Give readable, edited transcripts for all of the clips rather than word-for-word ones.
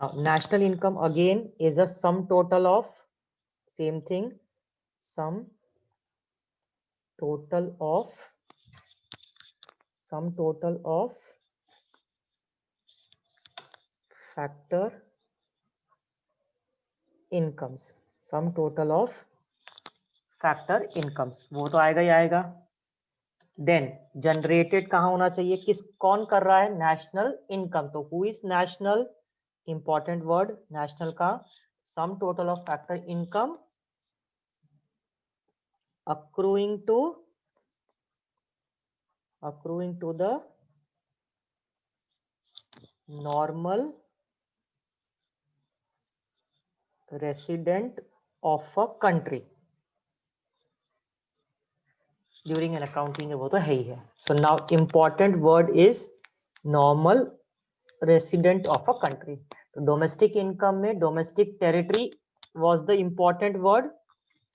Now, national income again is a sum total of same thing, sum total of factor incomes, sum total of factor incomes, वो तो आएगा ही आएगा. Then generated कहाँ होना चाहिए, किस कौन कर रहा है, नेशनल इनकम. तो who is national, important word national का, sum total of factor income accruing to the normal resident of a country during an accounting, वो तो है ही है. So now important word is normal resident of a country. तो domestic income में domestic territory was the important word.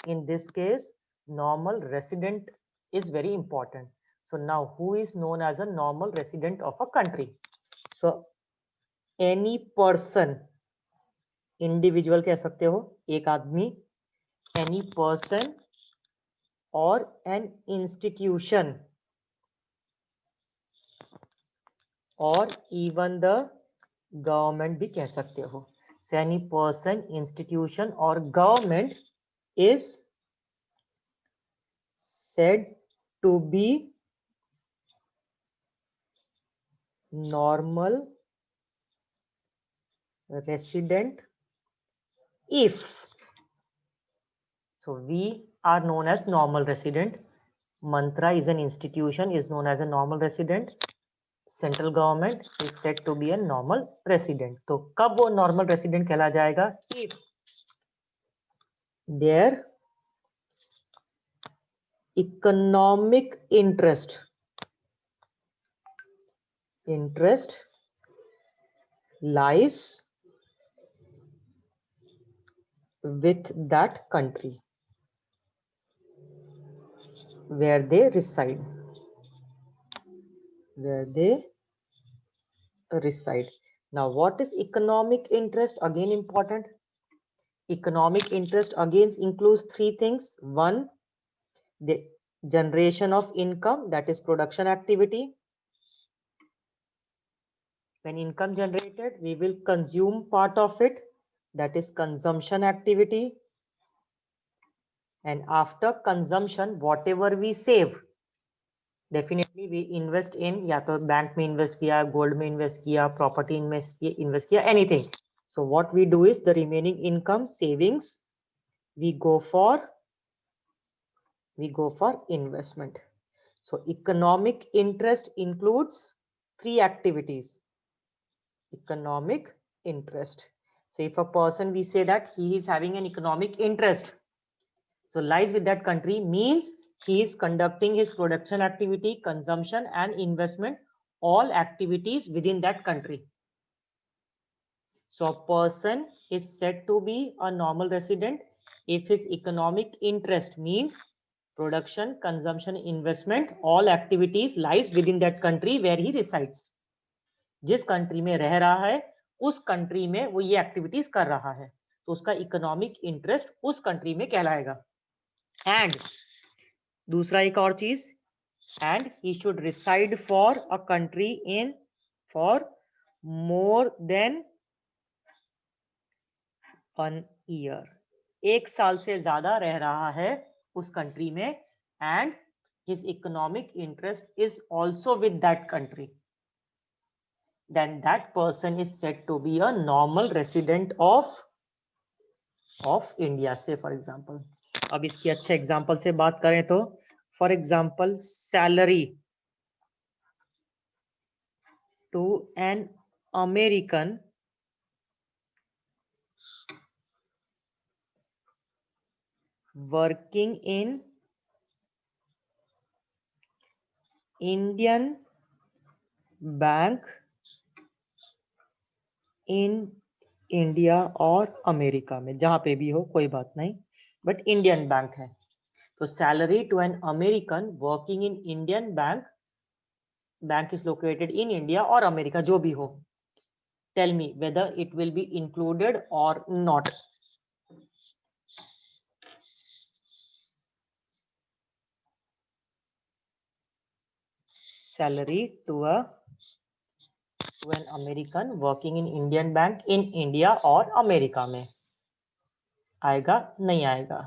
In this case normal resident is very important. So now who is known as a normal resident of a country? So any person, individual कह सकते हो, एक आदमी, any person और an institution और even the government भी कह सकते हो. सो एनी पर्सन, इंस्टीट्यूशन और government is said to be normal resident if, so we are known as normal resident, Mantra is an institution, is known as a normal resident, central government is said to be a normal resident. तो कब वो normal resident कहला जाएगा, if their economic interest lies with that country where they reside. Now what is economic interest? Again important. Economic interest again includes three things. One, the generation of income, that is production activity. When income generated, we will consume part of it, that is consumption activity. And after consumption, whatever we save, definitely we invest in, या तो bank में invest किया, gold में invest किया, property invest किया, anything. So what we do is the remaining income savings we go for investment. So economic interest includes three activities. Economic interest. So if a person, we say that he is having an economic interest, so lies with that country, means he is conducting his production activity, consumption and investment, all activities within that country. So a person is said to be a normal resident if his economic interest means production, consumption, investment, all activities lies within that country where he resides. जिस country में रह रहा है उस country में वो ये activities कर रहा है, तो उसका इकोनॉमिक इंटरेस्ट उस कंट्री में कहलाएगा. एंड दूसरा एक और चीज, and he should reside for a country in for more than one year. एक साल से ज्यादा रह रहा है उस कंट्री में, and his economic interest is also with that country, then that person is said to be a normal resident of India. Say for example, अब इसकी अच्छे एग्जांपल से बात करें तो for example salary to an American working in Indian bank in India और America में, जहां पे भी हो कोई बात नहीं, बट इंडियन बैंक है. तो salary to an American working in Indian bank, bank is located in India और अमेरिका, जो भी हो, tell me whether it will be included or not. Salary to an American working in Indian bank in India और America में आएगा नहीं आएगा?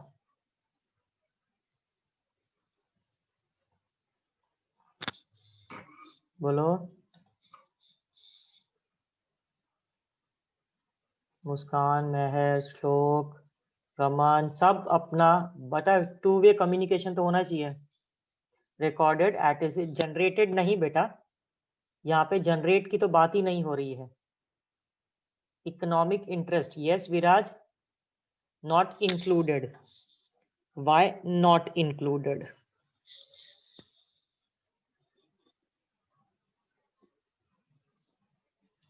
बोलो। मुस्कान, महर, श्लोक, रमन, सब अपना बता। 2 वे कम्युनिकेशन तो होना चाहिए। रिकॉर्डेड एट इज जनरेटेड नहीं बेटा, यहाँ पे जनरेट की तो बात ही नहीं हो रही है। Economic interest, yes Viraj, not included. Why not included?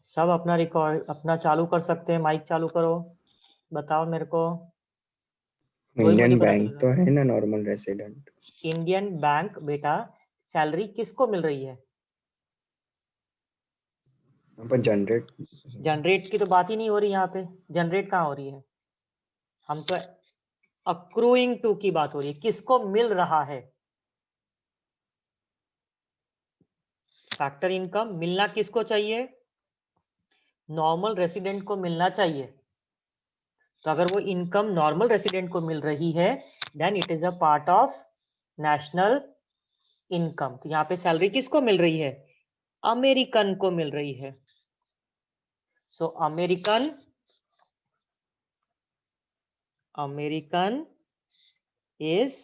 सब अपना रिकॉर्ड अपना चालू कर सकते हैं, माइक चालू करो, बताओ मेरे को। इंडियन बैंक तो है ना नॉर्मल रेसिडेंट। इंडियन बैंक बेटा, सैलरी किसको मिल रही है? पर जनरेट की तो बात ही नहीं हो रही यहाँ पे। जनरेट कहाँ हो रही है? हम तो अक्रूइंग टू की बात हो रही है। किसको मिल रहा है? फैक्टर इनकम मिलना किसको चाहिए? नॉर्मल रेसिडेंट को मिलना चाहिए। तो अगर वो इनकम नॉर्मल रेसिडेंट को मिल रही है then it is a part of national income. तो यहाँ पे सैलरी किसको मिल रही है? अमेरिकन को मिल रही है। सो American is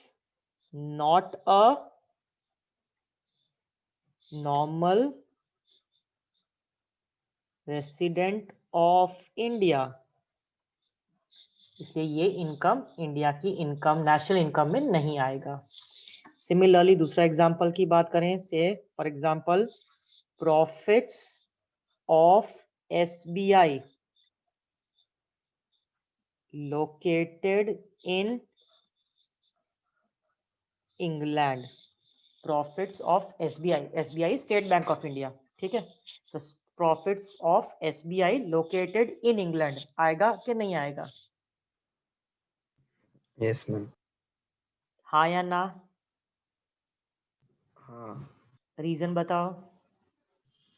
not a normal resident of India, इसलिए ये इनकम इंडिया की इनकम नेशनल इनकम में नहीं आएगा। सिमिलरली दूसरा एग्जांपल की बात करें, से for example profits of SBI located in England. Profits of SBI state bank of India, ठीक है। तो profits of SBI located in England आएगा कि नहीं आएगा? Yes ma'am. हाँ या ना? हाँ। रीजन बताओ।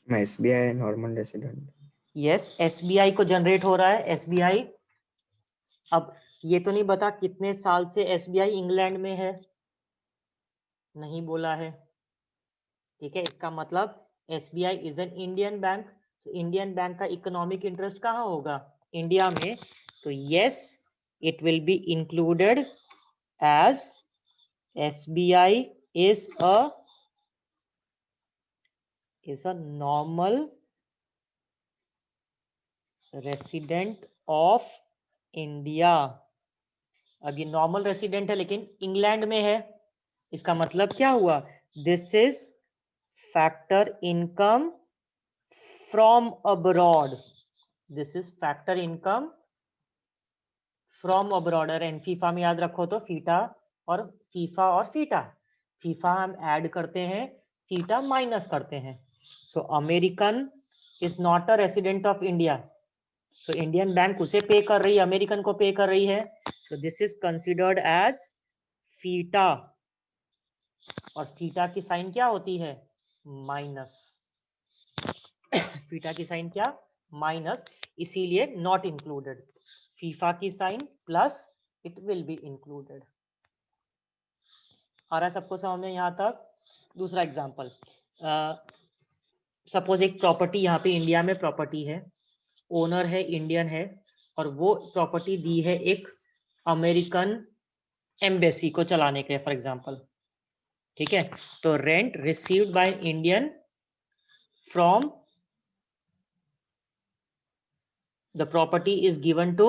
मैं SBI normal resident. Yes, SBI को जनरेट हो रहा है। SBI, अब ये तो नहीं बता कितने साल से SBI इंग्लैंड में है, नहीं बोला है, ठीक है। इसका मतलब SBI is an Indian bank. तो इंडियन बैंक का इकोनॉमिक इंटरेस्ट कहाँ होगा? इंडिया में। तो yes, it will be included as SBI is a normal resident of India। अब ये नॉर्मल रेसिडेंट है लेकिन इंग्लैंड में है। इसका मतलब क्या हुआ? This is factor income from abroad. This is factor income from abroad. और एनफीफा में याद रखो तो फीटा और फीटा, फीफा हम ऐड करते हैं, फीटा माइनस करते हैं। सो American is not a resident of India. तो इंडियन बैंक उसे पे कर रही है, अमेरिकन को पे कर रही है। तो this is considered as FITA, और फीटा की साइन क्या होती है? माइनस। फीटा की साइन क्या? माइनस, इसीलिए नॉट इंक्लूडेड। फीफा की sign plus, it will be included. आ रहा है सबको समझ में यहाँ तक? दूसरा एग्जांपल, सपोज एक प्रॉपर्टी यहाँ पे इंडिया में प्रॉपर्टी है, ओनर है इंडियन है, और वो प्रॉपर्टी दी है एक अमेरिकन एम्बेसी को चलाने के लिए फॉर एग्जांपल, ठीक है। तो rent received by Indian from the property is given to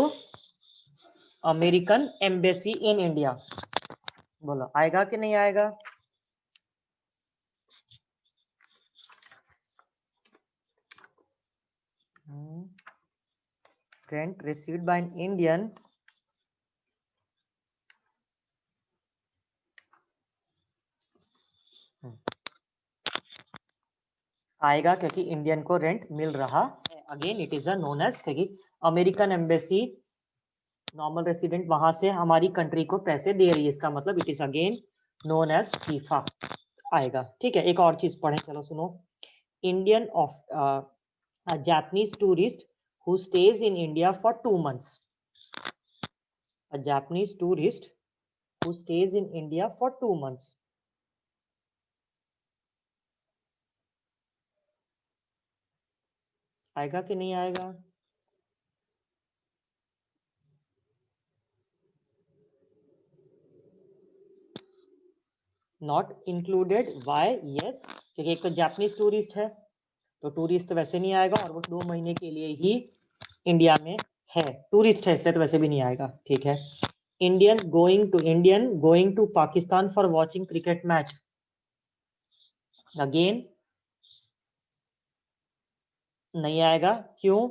American embassy in India. बोलो आएगा कि नहीं आएगा? Rent received by an Indian आएगा क्योंकि इंडियन को रेंट मिल रहा है। Again it is a known as, क्योंकि अमेरिकन एम्बेसी नॉर्मल रेसिडेंट वहां से हमारी कंट्री को पैसे दे रही है, इसका मतलब it is again known as FIFA आएगा। ठीक है, एक और चीज पढ़े, चलो सुनो। Indian of Japanese tourist who stays in India for 2 months, a Japanese tourist who stays in India for 2 months. आएगा कि नहीं आएगा? Not included, Y? यस, क्योंकि एक तो जापानीज टूरिस्ट है, तो टूरिस्ट तो वैसे नहीं आएगा, और वो 2 महीने के लिए ही इंडिया में है, टूरिस्ट है इसलिए तो वैसे भी नहीं आएगा। ठीक है, Indian going to Pakistan for watching cricket match, अगेन नहीं आएगा, क्यों?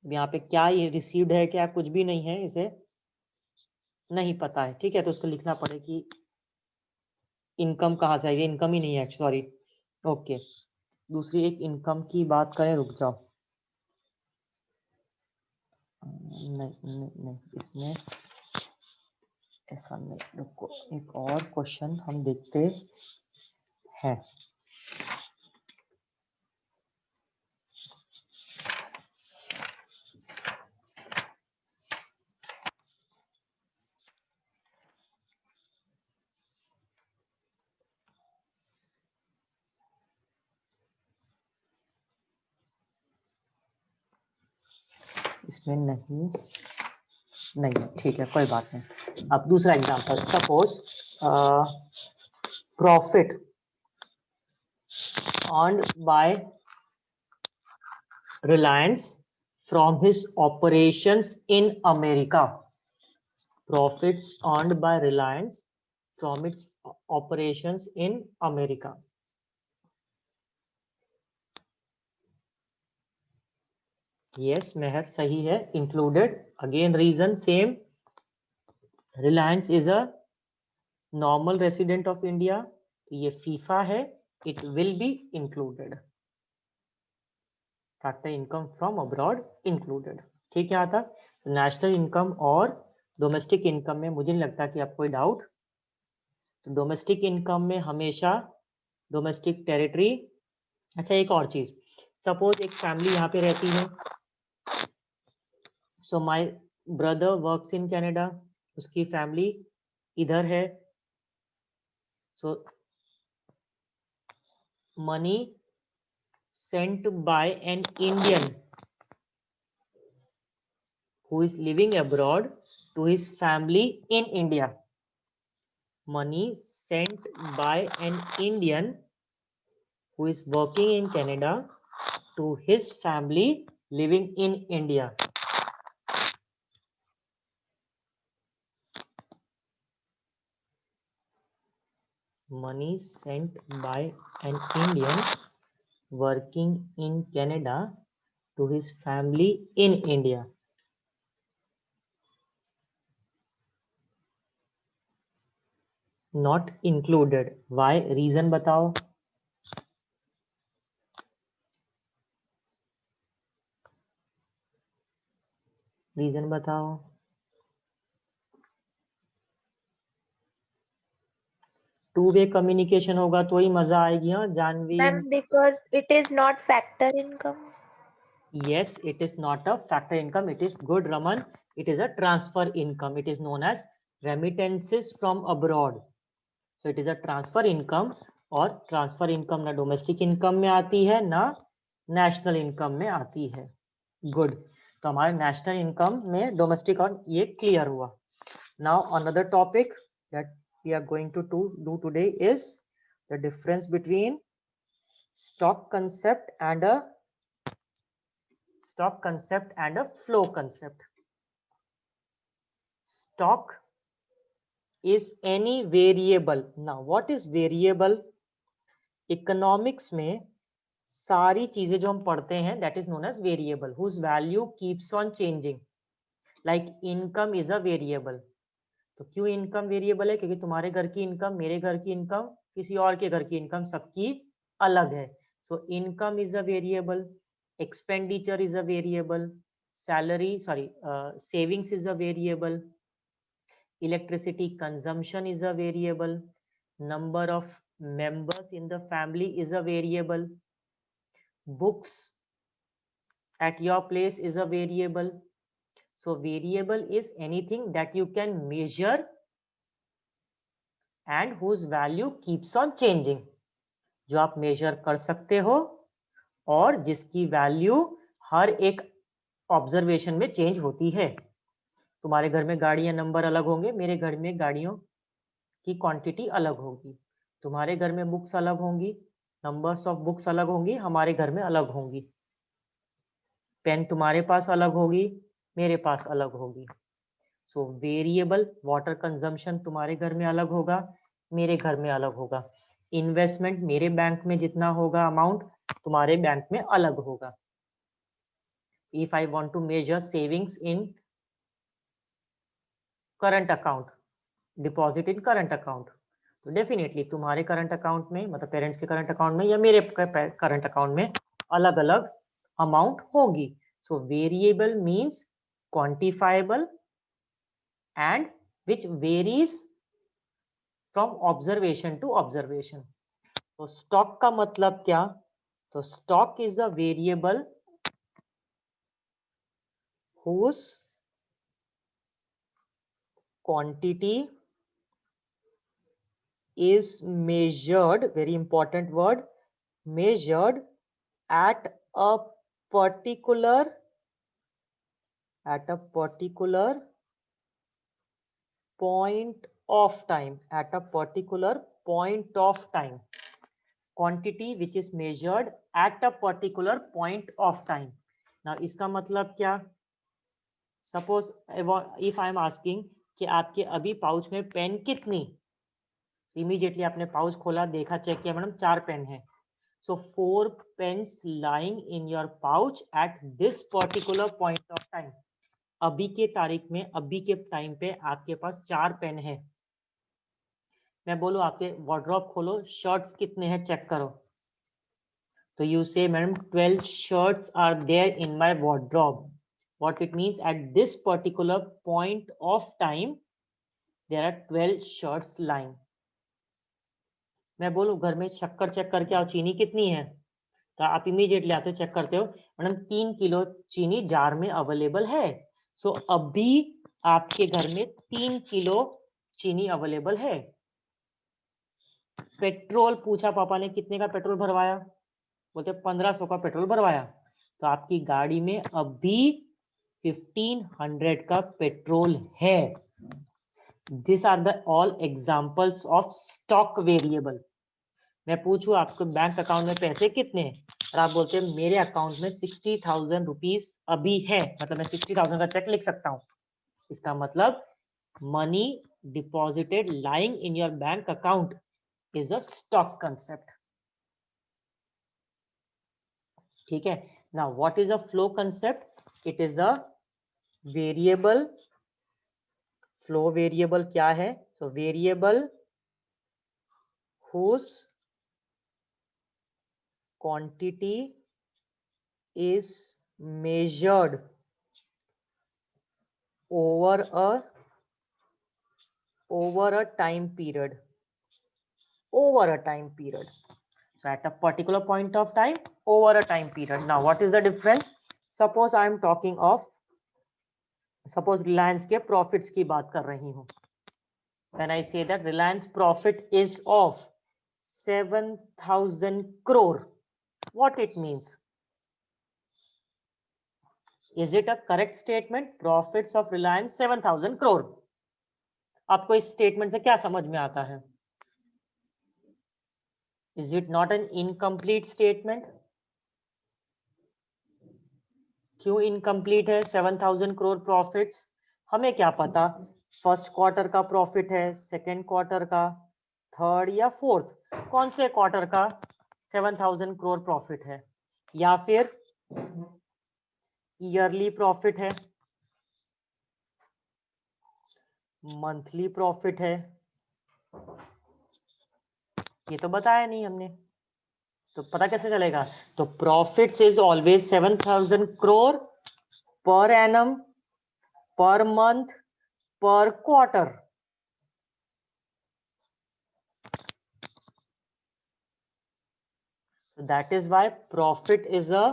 यहाँ पे क्या ये रिसीव्ड है, क्या कुछ भी नहीं है, इसे नहीं पता है। ठीक है, तो उसको लिखना पड़े कि इनकम कहाँ से आएगी, इनकम ही नहीं है, सॉरी। ओके, दूसरी एक इनकम की बात करें, रुक जाओ, नहीं इसमें ऐसा नहीं, रुको, एक और क्वेश्चन हम देखते हैं। इसमें नहीं, ठीक है, कोई बात नहीं। अब दूसरा example, suppose profit earned by Reliance from his operations in America, profits earned by Reliance from its operations in America. Yes, मेहर सही है, included. Again reason same. Reliance is a normal resident of India. तो ये FIFA है, it will be included. Factor income from abroad included. ठीक है, यहाँ तक national income और डोमेस्टिक इनकम में मुझे नहीं लगता कि आप कोई डाउट। तो डोमेस्टिक इनकम में हमेशा डोमेस्टिक टेरिटरी। अच्छा, एक और चीज, सपोज एक फैमिली यहाँ पे रहती है, so my brother works in Canada, उसकी फैमिली इधर है, so money sent by an Indian who is living abroad to his family in India, money sent by an Indian who is working in Canada to his family living in India. Money sent by an Indian working in Canada to his family in India. Not included. Why? Reason बताओ। Reason बताओ। Two way communication होगा तो ही मजा आएगी। हाँ Janvi. Ma'am, because it is not factor income. Yes, it is not a factor income. It is good, Raman. It is a transfer income. It is known as remittances from abroad. So it is a transfer income, और transfer income ना domestic income में आती है ना national income में आती है। Good, तो हमारे नेशनल इनकम में डोमेस्टिक और ये क्लियर हुआ। Now another topic that we are going to do today is the difference between stock concept and a flow concept. Stock is any variable. Now what is variable? Economics में सारी चीजें जो हम पढ़ते हैं that is known as variable whose value keeps on changing, like income is a variable. तो क्यों income variable है? क्योंकि तुम्हारे घर की इनकम, मेरे घर की इनकम, किसी और के घर की इनकम सबकी अलग है. So income is a variable, expenditure is a variable, salary sorry savings is a variable, electricity consumption is a variable, number of members in the family is a variable, books at your place is a variable. So variable is anything that you can measure and whose value keeps on changing, जो आप major कर सकते हो और जिसकी value हर एक observation में change होती है. तुम्हारे घर में गाड़ियां नंबर अलग होंगे, मेरे घर में गाड़ियों की क्वांटिटी अलग होगी. तुम्हारे घर में बुक्स अलग होंगी, नंबर्स ऑफ बुक्स अलग होंगी, हमारे घर में अलग होंगी. पेन तुम्हारे पास अलग होगी, मेरे पास अलग होगी. सो वेरिएबल, वाटर कंजम्पशन तुम्हारे घर में अलग होगा, मेरे घर में अलग होगा. इन्वेस्टमेंट मेरे बैंक में जितना होगा अमाउंट, तुम्हारे बैंक में अलग होगा. If I want to measure savings in current account, deposit in current account, तो डेफिनेटली तुम्हारे करंट अकाउंट में, मतलब पेरेंट्स के करंट अकाउंट में या मेरे करंट अकाउंट में अलग अलग अमाउंट होगी. So variable means quantifiable and which varies from observation to observation. तो स्टॉक का मतलब क्या? तो stock is a variable whose quantity is measured, very important word, measured at a particular point of time, at a particular point of time, quantity which is measured at a particular point of time. now इसका मतलब क्या? Suppose if I am asking कि आपके अभी pouch में pen कितनी, immediately आपने pouch खोला, देखा, चेक किया, मैडम 4 पेन है. So 4 pens lying in your pouch at this particular point of time. अभी के तारीख में, अभी के टाइम पे आपके पास 4 पेन है. मैं बोलूं आपके वार्डरोब खोलो, शर्ट्स कितने हैं चेक करो, तो you say madam 12 shirts are there in my wardrobe. What it means, at this particular point of time there are 12 shirts lying. मैं बोलूं घर में शक्कर चेक करके आओ, चीनी कितनी है, तो आप इमीडिएटली आते हो, चेक करते हो, मैडम 3 किलो चीनी जार में अवेलेबल है. सो अभी आपके घर में 3 किलो चीनी अवेलेबल है. पेट्रोल पूछा पापा ने, कितने का पेट्रोल भरवाया, बोलते 1500 का पेट्रोल भरवाया. तो आपकी गाड़ी में अभी 1500 का पेट्रोल है. This are the all examples of stock variable. मैं पूछूं आपके बैंक अकाउंट में पैसे कितने हैं, और आप बोलते हैं मेरे अकाउंट में 60,000 रुपीज अभी है, मतलब मैं 60,000 का चेक लिख सकता हूं. इसका मतलब money deposited lying in your bank account is a stock concept. ठीक है. Now what is a flow concept? It is a variable. Flow variable क्या है? So variable whose quantity is measured over a time period, over a time period. So at a particular point of time, over a time period. Now what is the difference? Suppose I am talking of, suppose Reliance के profits की बात कर रही हूँ. When I say that Reliance profit is of 7,000 crore, what it means? Is it a correct statement? Profits of Reliance 7,000 crore. आपको इस statement से क्या समझ में आता है? Is it not an incomplete statement? क्यों इनकम्प्लीट है? 7,000 करोड़ प्रॉफिट्स, हमें क्या पता फर्स्ट क्वार्टर का प्रॉफिट है, सेकेंड क्वार्टर का, थर्ड या फोर्थ, कौन से क्वार्टर का 7,000 करोड़ प्रॉफिट है, या फिर ईयरली प्रॉफिट है. मंथली प्रॉफिट है, ये तो बताया नहीं हमने, तो पता कैसे चलेगा? तो profits is always 7,000 crore per annum, per month, per quarter. That is why profit is a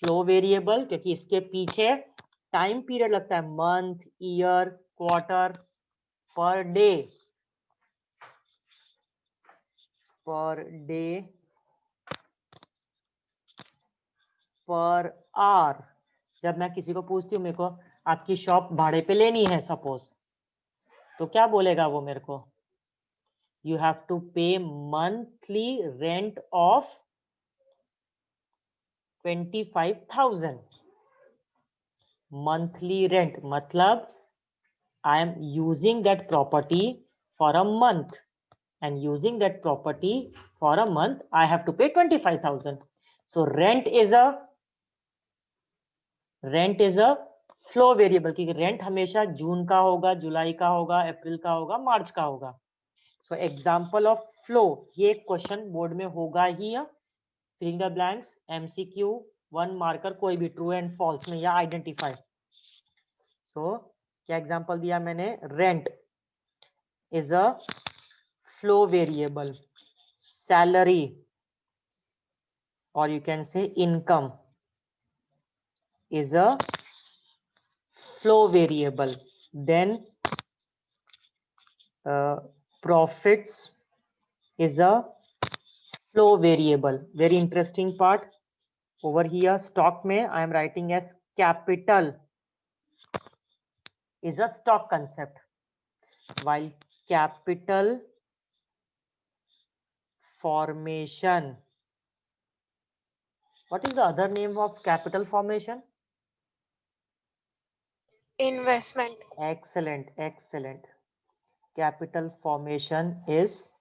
flow variable, क्योंकि इसके पीछे टाइम पीरियड लगता है, month, year, quarter, per day, per day, per hour. जब मैं किसी को पूछती हूँ, मेरे को आपकी शॉप भाड़े पे लेनी है सपोज, तो क्या बोलेगा वो मेरे को? You have to pay monthly rent of 25,000। Monthly rent मतलब I am using that property for a month, and using that property for a month I have to pay 25,000. So rent is a flow variable, क्योंकि rent हमेशा जून का होगा, जुलाई का होगा, अप्रैल का होगा, March का होगा। सो एग्जांपल ऑफ फ्लो, ये क्वेश्चन बोर्ड में होगा ही। Filling the blanks, MCQ, 1 marker, कोई भी ट्रू एंड फॉल्स में या आइडेंटिफाई। सो क्या एग्जांपल दिया मैंने? Rent is a flow variable, salary or you can say income is a flow variable. Then profits is a flow variable. Very interesting part over here. Stock में I am writing as capital is a stock concept, while capital formation, what is the other name of capital formation? Investment. Excellent, excellent. Capital formation is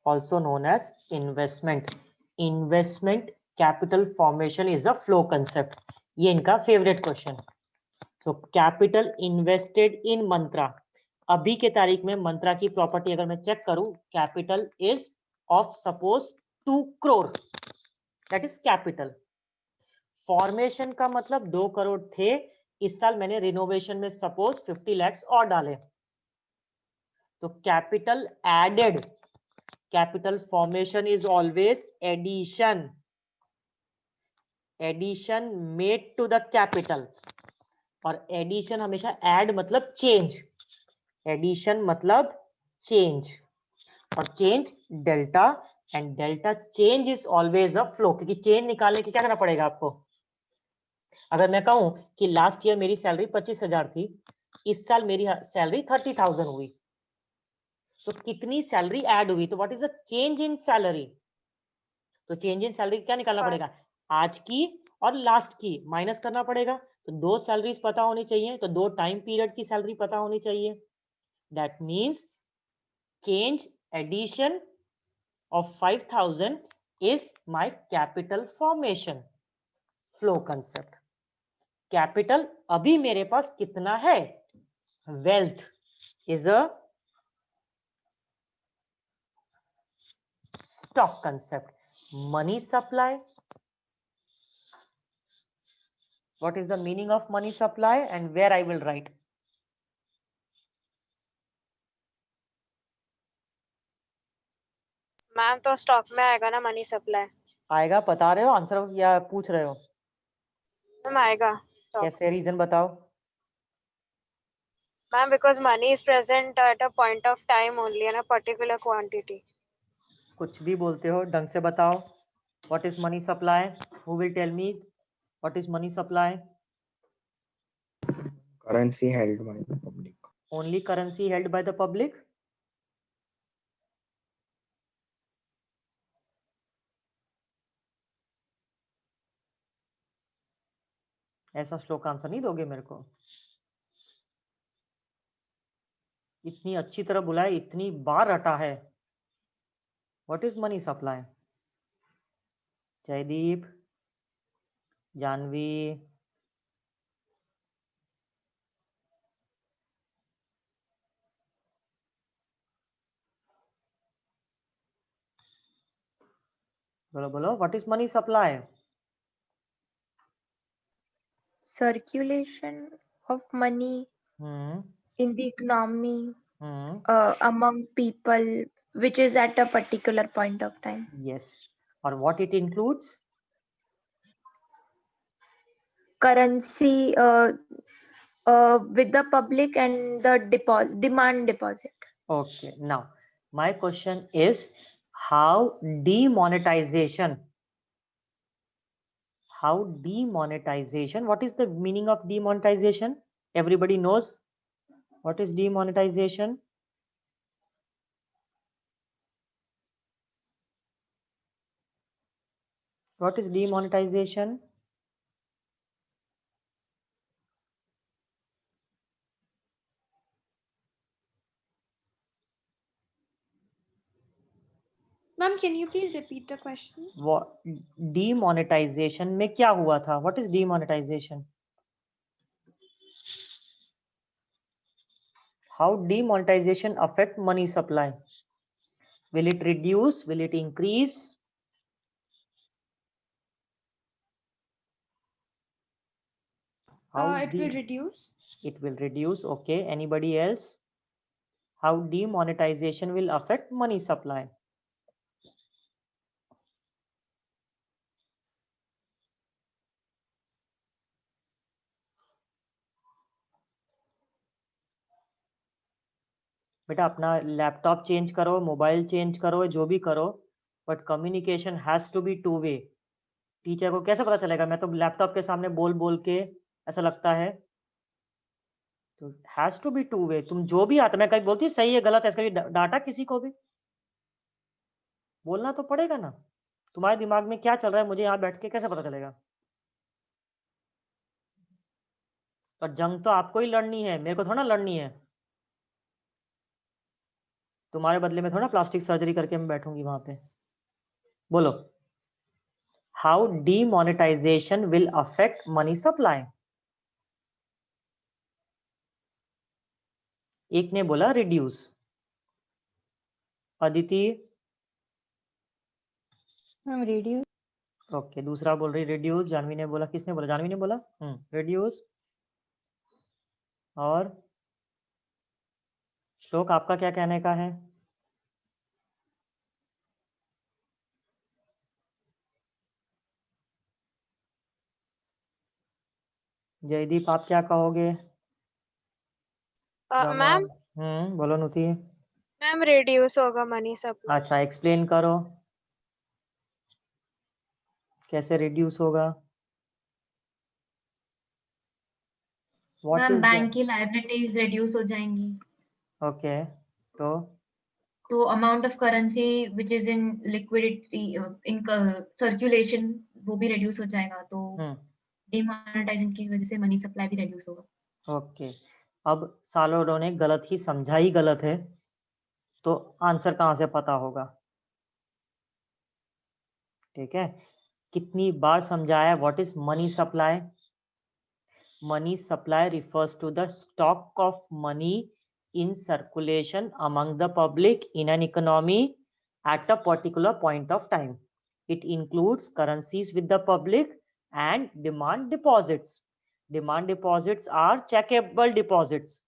also known as investment. Investment capital formation is a flow concept. ये इनका favourite question. So capital invested in मंत्रा, अभी के तारीख में मंत्रा की property अगर मैं चेक करूं, capital is of suppose 2 crore, that is capital. Formation का मतलब 2 करोड़ थे, इस साल मैंने रिनोवेशन में सपोज 50 lakhs और डाले, तो capital added. Capital formation is always addition made to the capital, और addition हमेशा add मतलब change, addition मतलब change, और change delta, and delta change is always a flow, क्योंकि change निकालने के क्या करना पड़ेगा आपको? अगर मैं कहूं कि लास्ट ईयर मेरी सैलरी 25,000 थी, इस साल मेरी सैलरी 30,000 हुई, तो कितनी सैलरी ऐड हुई? तो what is the change in salary? तो चेंज इन सैलरी क्या निकालना पड़ेगा? आज की और लास्ट की माइनस करना पड़ेगा। तो 2 सैलरीज पता होनी चाहिए, तो 2 टाइम पीरियड की सैलरी पता होनी चाहिए। That means change addition of 5,000 is my capital formation flow concept. Capital अभी मेरे पास कितना है? Wealth is a stock concept. Money supply, what is the meaning of money supply and where I will write? Ma'am तो stock में आएगा ना money supply? आएगा, बता रहे हो आंसर या पूछ रहे हो? मैम आएगा। कैसे, रीजन बताओ। Ma'am because money is present at a point of time only in a particular quantity. कुछ भी बोलते हो, ढंग से बताओ। What is money supply? Who will tell me what is money supply? Currency held by the public. Only currency held by the public? ऐसा श्लोक answer नहीं दोगे मेरे को? इतनी अच्छी तरह बुलाए, इतनी बार रटा है। What is money supply? Jaydeep, Janvi, बोलो बोलो, what is money supply? Circulation of money hmm in the economy hmm among people, which is at a particular point of time. Yes, और what it includes? Currency with the public and the demand deposit. Okay, now my question is how demonetization, what is the meaning of demonetization? Everybody knows what is demonetization? What is demonetization? Ma'am, can you please repeat the question? Demonetization में क्या हुआ था? What is demonetization? How demonetization affect money supply? Will it reduce? Will it increase? It will reduce. It will reduce. Okay. Anybody else? How demonetization will affect money supply? बेटा अपना laptop change करो, mobile change करो, जो भी करो, but communication has to be two way. Teacher को कैसे पता चलेगा? मैं तो लैपटॉप के सामने बोल बोल के ऐसा लगता है, तो has to be two way. तुम जो भी आता, मैं कहीं बोलती हूँ सही है गलत है, इसका भी डाटा किसी को भी बोलना तो पड़ेगा ना। तुम्हारे दिमाग में क्या चल रहा है मुझे यहाँ बैठ के कैसे पता चलेगा? और जंग तो आपको ही लड़नी है, मेरे को थोड़ा लड़नी है। तुम्हारे बदले में थोड़ा प्लास्टिक सर्जरी करके मैं बैठूंगी वहां पे। बोलो, how demonetization will affect money supply? एक ने बोला रिड्यूस। अदिति? Reduce. ओके, दूसरा बोल रही रिड्यूस। जानवी ने बोला, किसने बोला? जानवी ने बोला रिड्यूस। और श्लोक आपका क्या कहने का है? जयदीप आप क्या कहोगे? मैम बोलो नुति। मैम रिड्यूस होगा मनी सप्लाई। अच्छा, एक्सप्लेन करो कैसे रिड्यूस होगा? मैम बैंक की लायबिलिटीज रिड्यूस हो जाएंगी। ओके, तो amount of currency which is in liquidity in circulation वो भी रिड्यूस हो जाएगा, तो डिमोनेटाइजेशन की वजह से मनी सप्लाई भी रिड्यूस होगा। ओके, अब सालों ने गलत ही समझा ही गलत है, तो आंसर कहां से पता होगा? ठीक है, कितनी बार समझाया what is money supply? Money supply refers to the stock of money in circulation among the public in an economy at a particular point of time. It includes currencies with the public and demand deposits. Demand deposits are checkable deposits.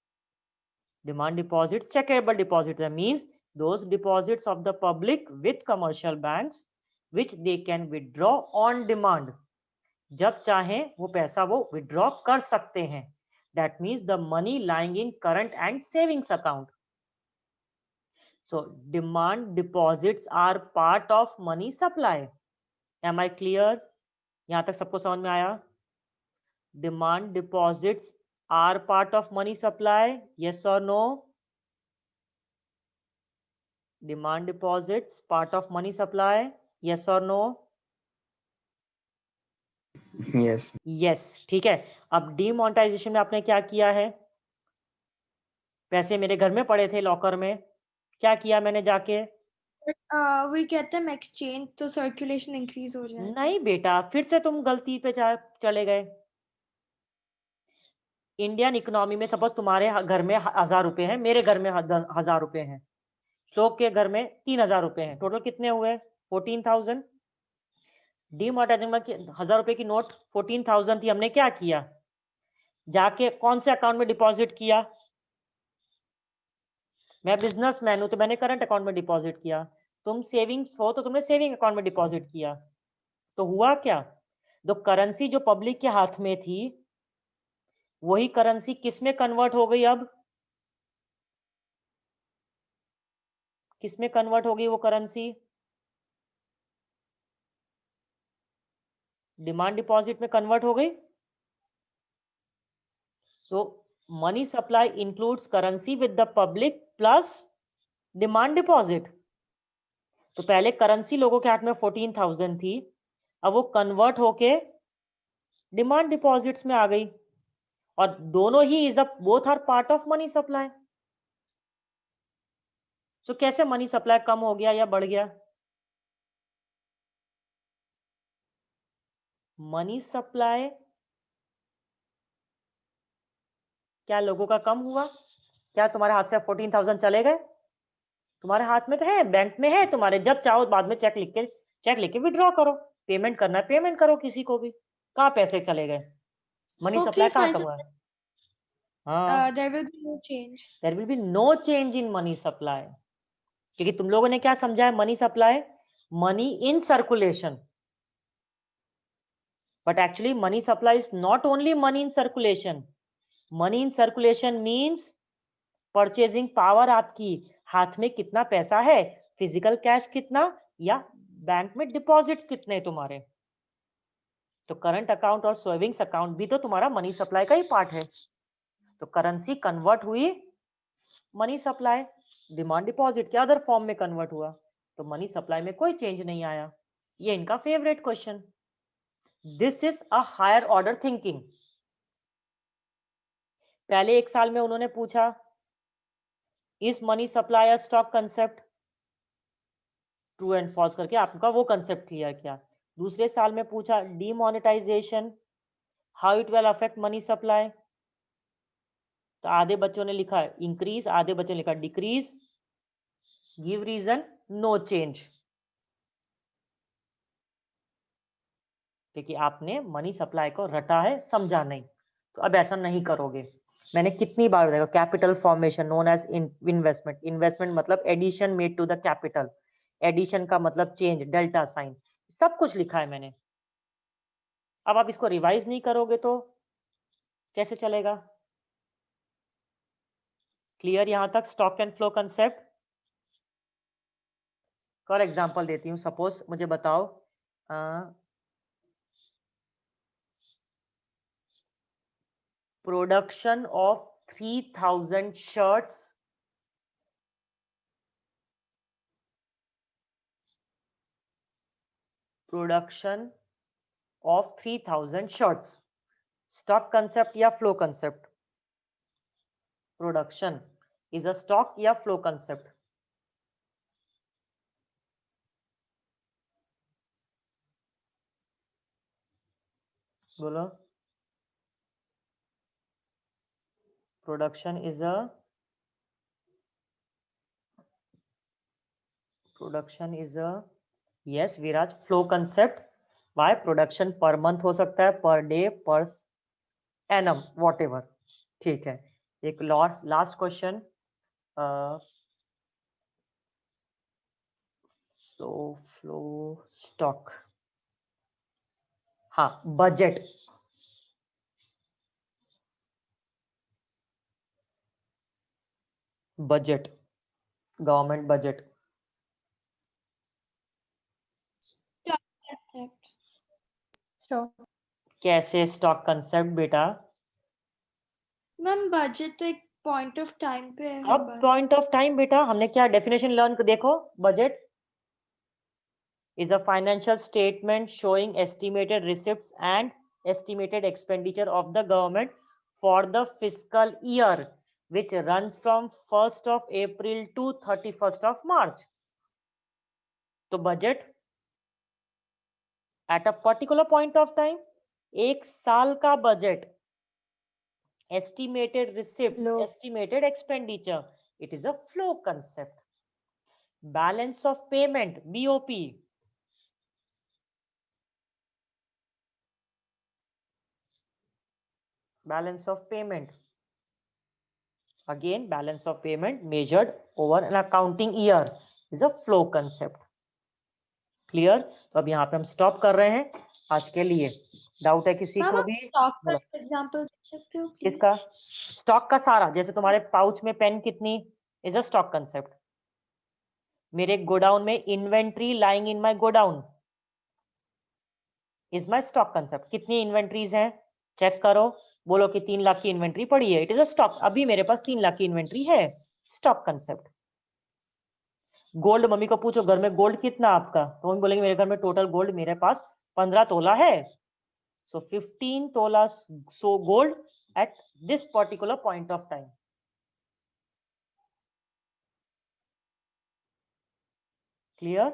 Demand deposits, checkable deposits, that means those deposits of the public with commercial banks which they can withdraw on demand. जब चाहें वो पैसा वो withdraw कर सकते हैं। That means the money lying in current and savings account. So demand deposits are part of money supply. Am I clear? यहां तक सबको समझ में आया? Demand deposits are part of money supply, yes or no? Demand deposits part of money supply, yes or no? Yes yes, ठीक है। अब demonetisation में आपने क्या किया है? पैसे मेरे घर में पड़े थे लॉकर में, क्या किया मैंने जाके? We get them exchange, तो circulation increase हो जाए। नहीं बेटा, फिर से तुम गलती पे चले गए। इंडियन इकोनॉमी में सपोज तुम्हारे घर में 1000 रुपए हैं, मेरे घर में 1000 रुपए हैं, श्लोक के घर में 3000 रुपए हैं, टोटल कितने हुए? 14,000। डीमोनेटाइजिंग में 1000 रुपए की नोट 14,000 थी, हमने क्या किया, जाके कौन से अकाउंट में डिपॉजिट किया, मैं बिजनेसमैन हूं तो मैंने करंट अकाउंट में डिपॉजिट किया, तुम सेविंग्स हो तो तुमने सेविंग अकाउंट में डिपॉजिट किया। तो हुआ क्या, जो करेंसी जो पब्लिक के हाथ में थी वही करेंसी किस में कन्वर्ट हो गई, अब किस में कन्वर्ट हो गई वो करेंसी, डिमांड डिपॉजिट में कन्वर्ट हो गई। So money supply includes currency with the public plus demand deposit. तो पहले करेंसी लोगों के हाथ में 14,000 थी, अब वो कन्वर्ट होके डिमांड डिपॉजिट्स में आ गई, और दोनों ही is a both are part of money supply. तो कैसे मनी सप्लाई कम हो गया या बढ़ गया, मनी सप्लाई क्या लोगों का कम हुआ, क्या तुम्हारे हाथ से 14,000 चले गए, तुम्हारे हाथ में तो है, बैंक में है तुम्हारे, जब चाहो बाद में चेक लिख के विड्रॉ करो, पेमेंट करना है पेमेंट करो किसी को भी, कहाँ पैसे चले गए, मनी Okay, सप्लाई कहाँ fine. कम So हुआ है। हाँ, there will be no change. There will be no change in money supply, क्योंकि तुम लोगों ने क्या समझा है money supply, money in circulation, but actually money supply is not only money in circulation, money in circulation means purchasing power, आपकी हाथ में कितना पैसा है, फिजिकल कैश कितना, या बैंक में डिपॉजिट्स कितने तुम्हारे। तो करंट अकाउंट और सेविंग्स अकाउंट भी तो तुम्हारा मनी सप्लाई का ही पार्ट है। तो करेंसी कन्वर्ट हुई मनी सप्लाई, डिमांड डिपॉजिट के अदर फॉर्म में कन्वर्ट हुआ, तो मनी सप्लाई में कोई चेंज नहीं आया। ये इनका favourite question, this is a higher order thinking. पहले एक साल में उन्होंने पूछा is money supply a stock concept, true and false करके आपका वो कंसेप्ट क्लियर किया। दूसरे साल में पूछा demonetization how it will affect money supply, तो आधे बच्चों ने लिखा इंक्रीज, आधे बच्चों ने लिखा decrease, give reason no change, क्योंकि आपने मनी सप्लाई को रटा है, समझा नहीं। तो अब ऐसा नहीं करोगे, मैंने कितनी बार बताया, capital formation known as investment, investment मतलब addition made to the capital, addition का मतलब चेंज, डेल्टा साइन, सब कुछ लिखा है मैंने। अब आप इसको रिवाइज नहीं करोगे तो कैसे चलेगा। क्लियर यहां तक स्टॉक एंड फ्लो कंसेप्ट। और एग्जांपल देती हूँ, सपोज मुझे बताओ production of 3,000 shirts production of 3,000 shirts, stock concept या flow concept, production is a stock या फ्लो कंसेप्ट, बोलो। Production is a yes Viraj flow concept. Why, production per month हो सकता है, पर डे, पर एनम, व्हाटएवर, ठीक है। एक लास्ट क्वेश्चन, फ्लो स्टॉक, हाँ budget, budget, government budget, Stock concept. Stock. कैसे स्टॉक कंसेप्ट बेटा, मैम बजट तो एक पॉइंट ऑफ टाइम पे है अब होगा। पॉइंट ऑफ टाइम बेटा, हमने क्या डेफिनेशन लर्न, देखो budget is a financial statement showing estimated receipts and estimated expenditure of the government for the fiscal year which runs from 1st of April to 31st of March. तो budget at a particular point of time, एक साल का budget, estimated receipts, Flow. estimated expenditure, it is a flow concept. Balance of payment, BOP, balance of payment. Again, balance of payment measured over an accounting year is a flow concept. Clear? तो अब यहाँ पे हम stop कर रहे हैं आज के लिए. डाउट है किसी को भी? स्टॉक का बोलो. एग्जांपल दे सकते हो प्लीज? किसका? स्टॉक का सारा, जैसे तुम्हारे पाउच में पेन कितनी, इज अ स्टॉक कंसेप्ट. मेरे गोडाउन में inventory lying in my godown is my stock concept. कितनी इन्वेंट्रीज हैं चेक करो, बोलो कि 3 लाख की इन्वेंट्री पड़ी है, इट इज अ स्टॉक. अभी मेरे पास 3 लाख की इन्वेंट्री है, स्टॉक कंसेप्ट. गोल्ड, मम्मी को पूछो घर में गोल्ड कितना आपका, तो मम्मी बोलेंगे मेरे घर में टोटल गोल्ड मेरे पास 15 तोला है. So 15 tola so gold at this particular point of time. Clear?